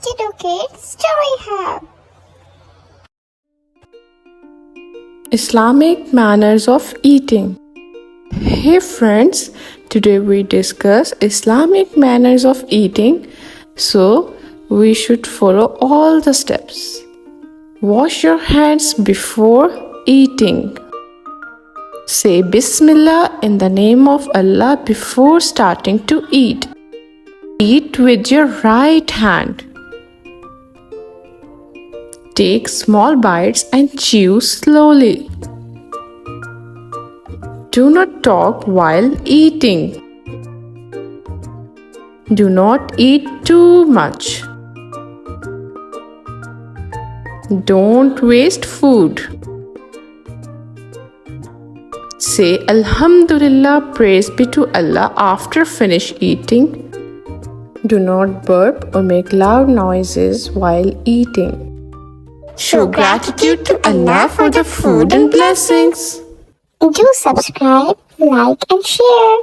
to do Kids Story Hub. Islamic Manners of Eating. Hey friends, today we discuss Islamic manners of eating, so we should follow all the steps. Wash your hands before eating. Say Bismillah in the name of Allah before starting to eat. Eat with your right hand. Take small bites and chew slowly. Do not talk while eating. Do not eat too much. Don't waste food. Say Alhamdulillah, praise be to Allah after finish eating. Do not burp or make loud noises while eating. Show gratitude to Allah for the food and blessings. Do subscribe, like, and share.